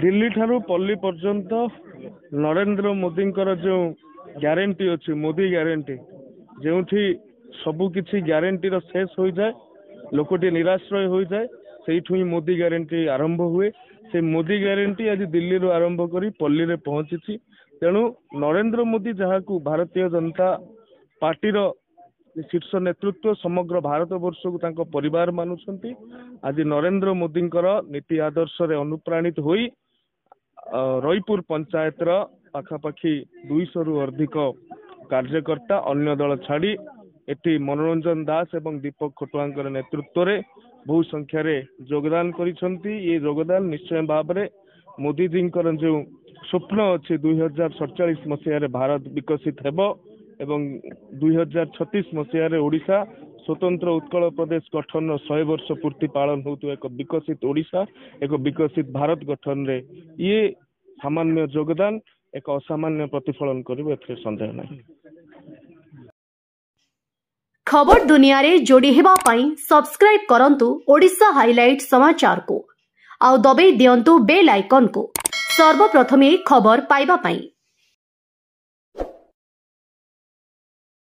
दिल्ली ठारू पल्ली पर्यंत नरेंद्र मोदी जो ग्यारंटी अच्छी मोदी ग्यारंटी जो सबु किछि ग्यारंटी शेष हो जाए लोकटी निराश्रय हो जाए से मोदी ग्यारंटी आरंभ हुए से मोदी ग्यारंटी आज दिल्ली रू आरंभ करी पल्ली रे पहुंची तेणु नरेंद्र मोदी जहाँ को भारतीय जनता पार्टी शीर्ष नेतृत्व समग्र भारत वर्ष को परिवार मानुछंती आज नरेंद्र मोदी नीति आदर्श रे अनुप्राणित होई रईपुर पंचायत पाखापाखि 200 रु अधिक कार्यकर्ता अन्य दल छाड़ी एटी मनोरंजन दास एवं दीपक खटुआ नेतृत्व रे बहु संख्या रे योगदान करिसंती। ये योगदान निश्चय भाव में मोदी जी जो स्वप्न अच्छे 2047 मसीह भारत विकसित हेबो एवं 2036 मसीह ओडिशा स्वतंत्र उत्कल प्रदेश गठन 100 वर्ष पूर्ति पालन होतु एक विकसित ओडिशा एक विकसित भारत गठन रे ये सामान्य योगदान एक असामान्य प्रतिफलन करिवे एथे संदेह नहीं। खबर दुनिया रे जोड़ी हेबा पई सब्सक्राइब करंतु ओडिशा हाइलाइट समाचार को आउ दबे दियंतु बेल आइकन को सर्वप्रथमे खबर पाइबा पई।